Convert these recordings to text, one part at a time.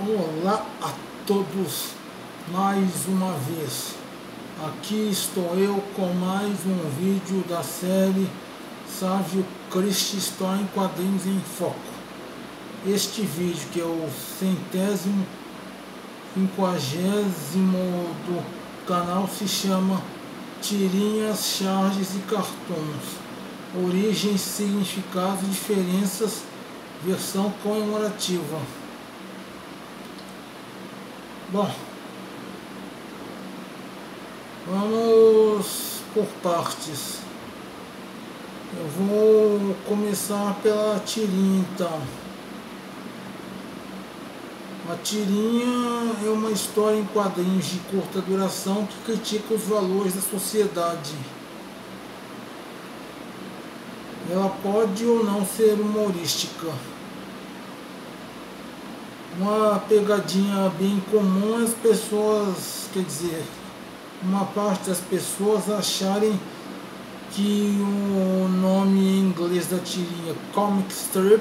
Olá a todos, mais uma vez. Aqui estou eu com mais um vídeo da série Sávio Cristo História em Quadrinhos em Foco. Este vídeo, que é o 150º do canal, se chama Tirinhas, Charges e Cartoons. Origem, significado e diferenças, versão comemorativa. Bom, vamos por partes. Eu vou começar pela tirinha então. A tirinha é uma história em quadrinhos de curta duração que critica os valores da sociedade. Ela pode ou não ser humorística. Uma pegadinha bem comum as pessoas, uma parte das pessoas acharem que o nome em inglês da tirinha, comic strip,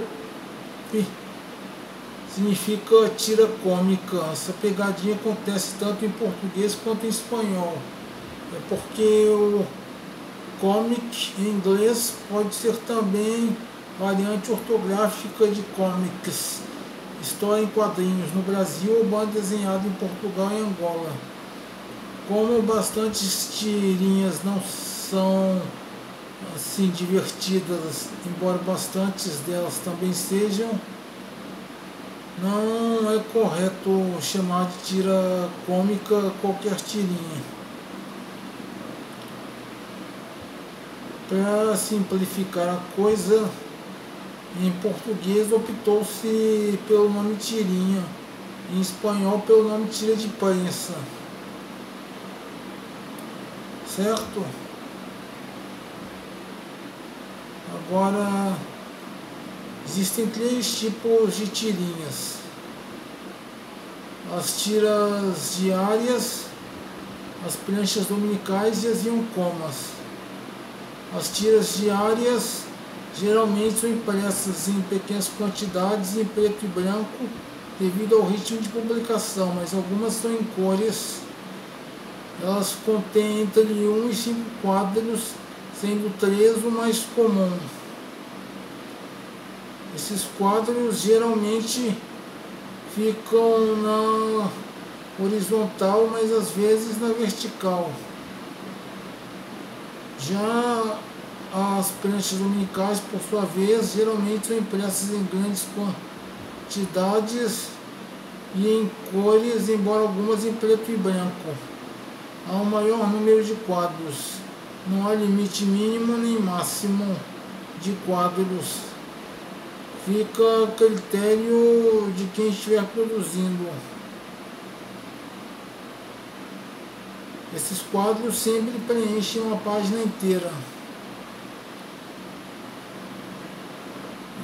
significa tira cômica. Essa pegadinha acontece tanto em português quanto em espanhol. É porque o comic em inglês pode ser também variante ortográfica de comics, história em quadrinhos no Brasil ou banda desenhada em Portugal e Angola. Como bastantes tirinhas não são assim divertidas, embora bastantes delas também sejam, não é correto chamar de tira cômica qualquer tirinha. Para simplificar a coisa, em português optou-se pelo nome tirinha, em espanhol pelo nome tira de prensa. Certo? Agora, existem três tipos de tirinhas: as tiras diárias, as pranchas dominicais e as ioncomas. As tiras diárias geralmente são impressas em pequenas quantidades em preto e branco devido ao ritmo de publicação, mas algumas são em cores. Elas contêm entre 1 e 5 quadros, sendo 3 o mais comum. Esses quadros geralmente ficam na horizontal, mas às vezes na vertical. Já as pranchas dominicais, por sua vez, geralmente são impressas em grandes quantidades e em cores, embora algumas em preto e branco. Há um maior número de quadros. Não há limite mínimo nem máximo de quadros. Fica a critério de quem estiver produzindo. Esses quadros sempre preenchem uma página inteira.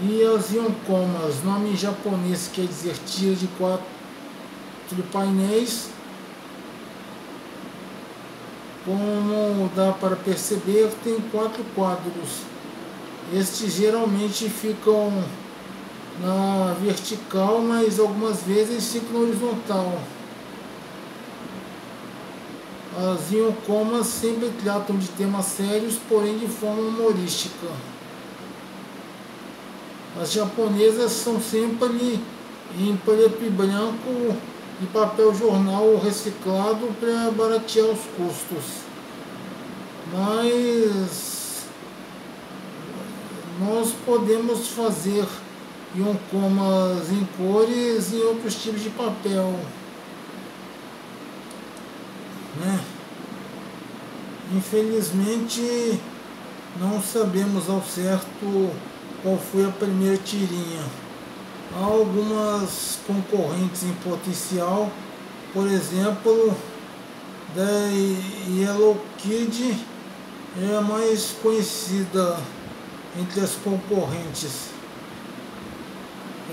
E as ioncomas, nome em japonês quer dizer tira de 4 painéis. Como dá para perceber, tem 4 quadros. Estes geralmente ficam na vertical, mas algumas vezes ficam na horizontal. As ioncomas sempre tratam de temas sérios, porém de forma humorística. As japonesas são sempre em preto e branco e papel jornal reciclado para baratear os custos. Mas nós podemos fazer ioncomas em cores e outros tipos de papel, né? Infelizmente não sabemos ao certo qual foi a primeira tirinha. Há algumas concorrentes em potencial, por exemplo, da Yellow Kid é a mais conhecida entre as concorrentes.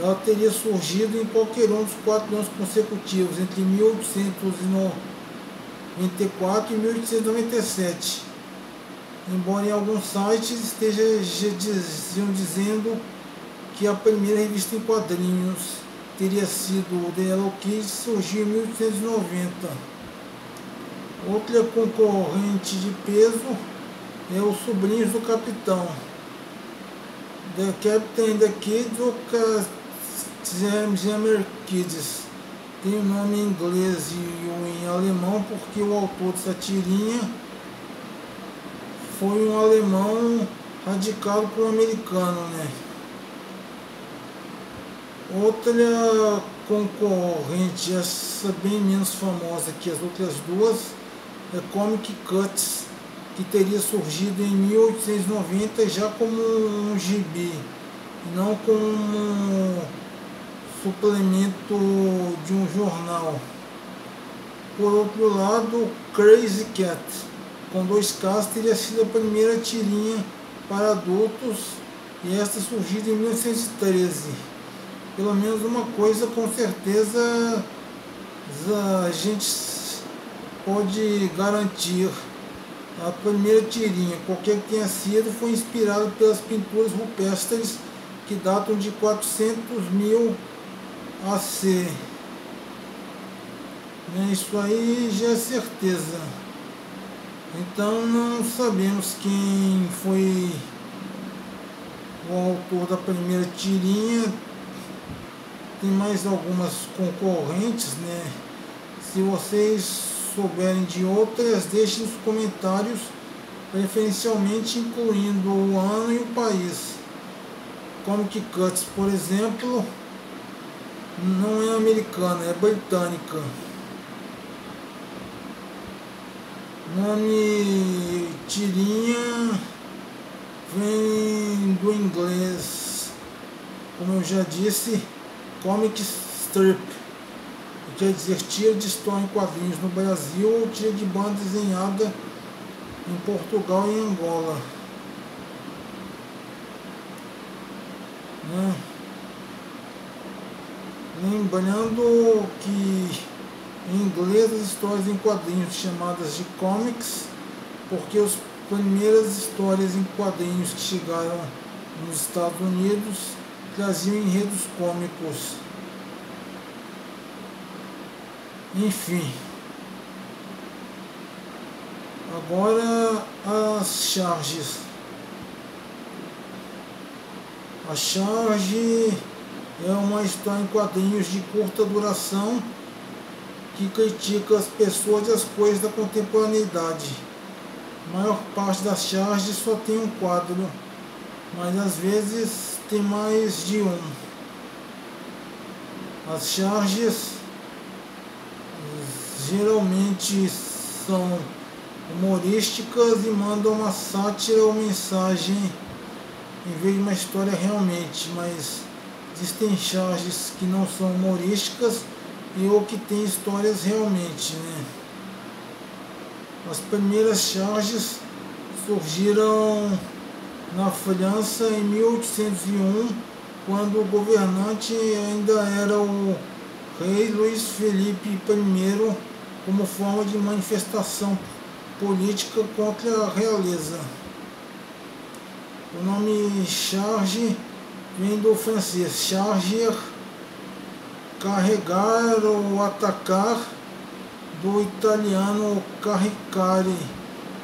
Ela teria surgido em qualquer um dos 4 anos consecutivos, entre 1894 e 1897. Embora em alguns sites estejam dizendo que a primeira revista em quadrinhos teria sido o The Hello Kitty, surgiu em 1890. Outra concorrente de peso é os Sobrinhos do Capitão, The Captain and the Kids ou Jammer Kids. Tem o nome em inglês e o em alemão porque o autor dessa tirinha foi um alemão radicado por um americano, né? Outra concorrente, essa bem menos famosa que as outras duas, é Comic Cuts, que teria surgido em 1890 já como um gibi, e não como um suplemento de um jornal. Por outro lado, Crazy Cat, com 2 Ks, teria sido a primeira tirinha para adultos, e esta surgida em 1913. Pelo menos uma coisa com certeza a gente pode garantir: a primeira tirinha, qualquer que tenha sido, foi inspirada pelas pinturas rupestres que datam de 400.000 AC. Isso aí já é certeza. Então não sabemos quem foi o autor da primeira tirinha. Tem mais algumas concorrentes, né? Se vocês souberem de outras, deixem nos comentários, preferencialmente incluindo o ano e o país. Comic Cuts, por exemplo, não é americana, é britânica. Nome tirinha vem do inglês, como eu já disse, Comic Strip, que quer dizer tira de história em quadrinhos no Brasil ou tira de banda desenhada em Portugal e Angola. Lembrando que em inglês as histórias em quadrinhos chamadas de comics, porque as primeiras histórias em quadrinhos que chegaram nos Estados Unidos traziam enredos cômicos. Enfim, agora as charges. A charge é uma história em quadrinhos de curta duração que critica as pessoas e as coisas da contemporaneidade. A maior parte das charges só tem um quadro, mas às vezes tem mais de um. As charges geralmente são humorísticas e mandam uma sátira ou mensagem em vez de uma história realmente, mas existem charges que não são humorísticas e ou que tem histórias realmente, né? As primeiras charges surgiram na França em 1801, quando o governante ainda era o rei Luís Felipe I, como forma de manifestação política contra a realeza. O nome charge vem do francês charger, carregar ou atacar, do italiano caricare,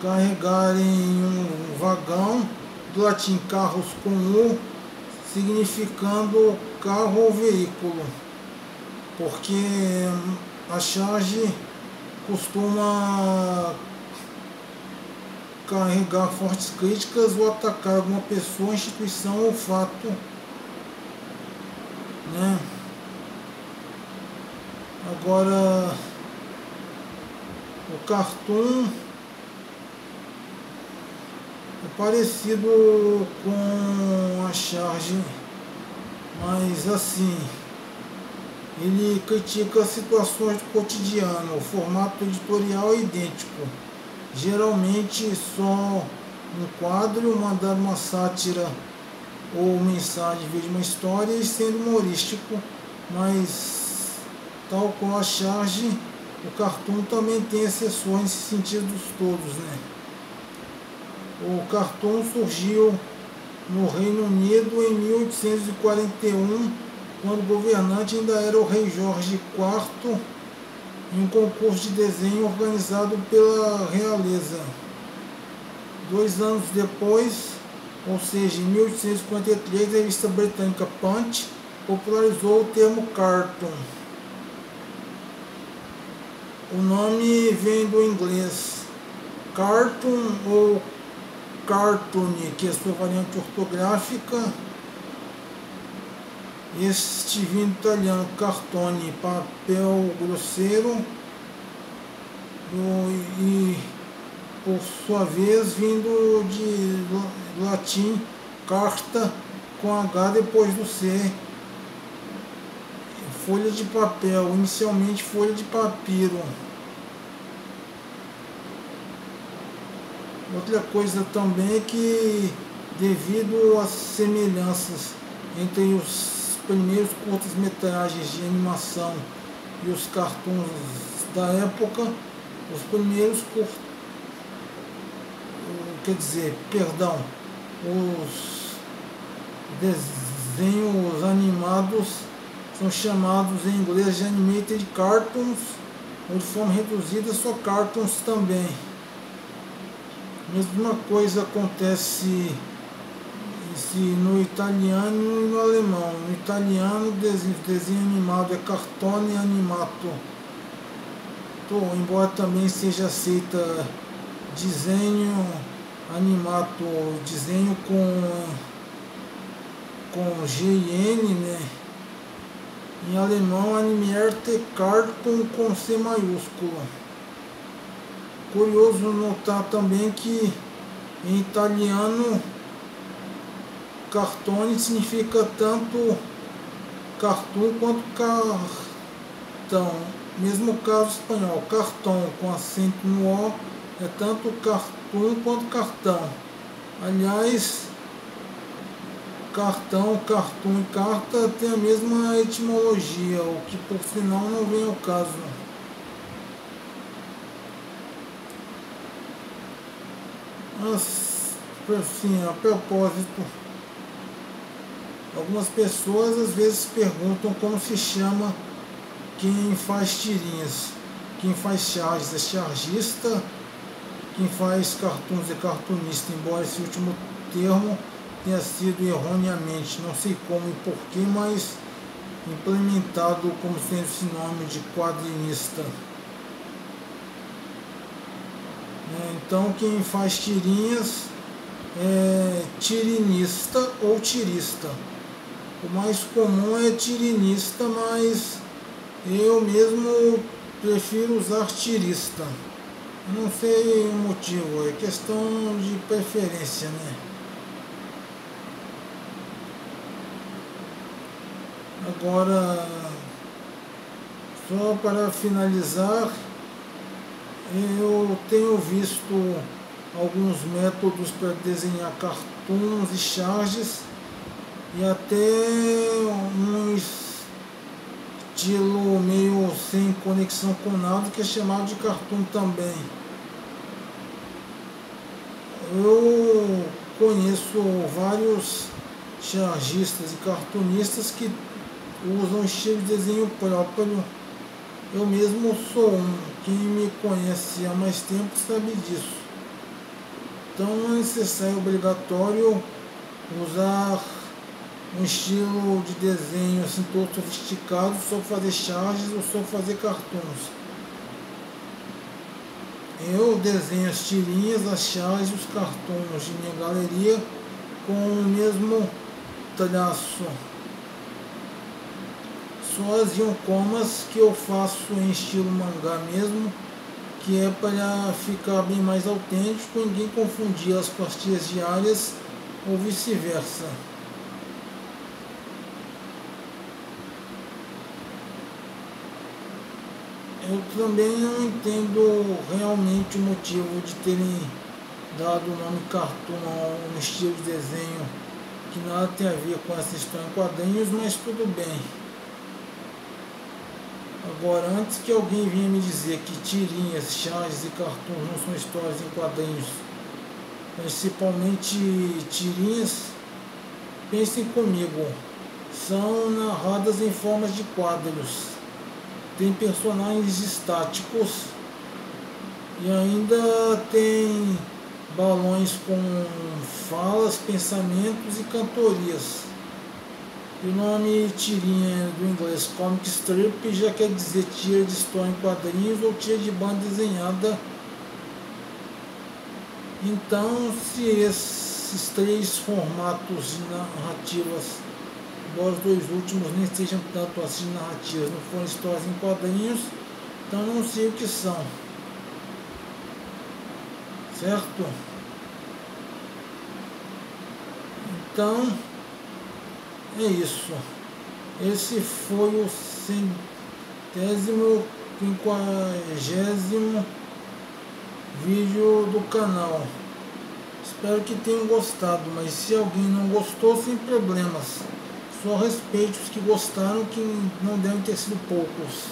carregar em um vagão, do latim carros com U, significando carro ou veículo, porque a charge costuma carregar fortes críticas ou atacar alguma pessoa, instituição ou fato, né? Agora, o cartoon é parecido com a charge, mas assim, ele critica situações do cotidiano, o formato editorial é idêntico, geralmente só um quadro, mandar uma sátira ou mensagem em vez de uma história e sendo humorístico, mas tal qual a charge, o cartoon também tem exceções nesse sentido todos, né? O cartoon surgiu no Reino Unido em 1841 quando o governante ainda era o rei Jorge IV, em um concurso de desenho organizado pela realeza. 2 anos depois, ou seja, em 1853, a revista britânica Punch popularizou o termo cartoon. O nome vem do inglês cartoon ou cartoon, que é a sua variante ortográfica. Este vindo do italiano cartone, papel grosseiro, e por sua vez vindo de latim carta, com H depois do C, folha de papel, inicialmente folha de papiro. Outra coisa também é que, devido às semelhanças entre os primeiros curtas-metragens de animação e os cartoons da época, os primeiros os desenhos animados são chamados em inglês de animated cartoons, ou de forma reduzida só cartoons também. Mesma coisa acontece no italiano e no alemão. No italiano, desenho animado é cartone animato, embora também seja aceita desenho animato, desenho com GN, né? Em alemão, Animierte Cartoon com C maiúsculo. Curioso notar também que em italiano cartone significa tanto cartoon quanto cartão. Mesmo caso espanhol, cartão com acento no O é tanto cartoon quanto cartão. Aliás, cartão, cartoon e carta tem a mesma etimologia, o que por sinal não vem ao caso. Assim, a propósito, algumas pessoas às vezes perguntam como se chama quem faz tirinhas. Quem faz charges é chargista, quem faz cartoons é cartunista, embora esse último termo tenha sido erroneamente, não sei como e porquê, mas implementado como sendo sinônimo de quadrinista. Então quem faz tirinhas é tirinista ou tirista. O mais comum é tirinista, mas eu mesmo prefiro usar tirista. Não sei o motivo, é questão de preferência, né? Agora, só para finalizar, eu tenho visto alguns métodos para desenhar cartoons e charges, e até um estilo meio sem conexão com nada, que é chamado de cartoon também. Eu conheço vários chargistas e cartunistas que usam estilo de desenho próprio. Eu mesmo sou um. Quem me conhece há mais tempo sabe disso. Então não é necessário, obrigatório, usar um estilo de desenho assim todo sofisticado só para fazer charges ou só para fazer cartoons. Eu desenho as tirinhas, as charges e os cartoons de minha galeria com o mesmo traço. Só as oncomas que eu faço em estilo mangá mesmo, que é para ficar bem mais autêntico, ninguém confundir as com as tiras diárias ou vice-versa. Eu também não entendo realmente o motivo de terem dado o nome cartoon a um estilo de desenho que nada tem a ver com essa história em quadrinhos, mas tudo bem. Agora, antes que alguém venha me dizer que tirinhas, charges e cartoons não são histórias em quadrinhos, principalmente tirinhas, pensem comigo. são narradas em formas de quadros. Tem personagens estáticos e ainda tem balões com falas, pensamentos e cantorias. O nome tirinha do inglês comic strip já quer dizer tira de história em quadrinhos ou tira de banda desenhada. Então, se esses três formatos de narrativas, embora os dois últimos nem sejam tanto assim narrativas, não forem histórias em quadrinhos, então não sei o que são. Certo? Então, é isso. Esse foi o 150º vídeo do canal. Espero que tenham gostado, mas se alguém não gostou, sem problemas. Só respeite os que gostaram, que não devem ter sido poucos.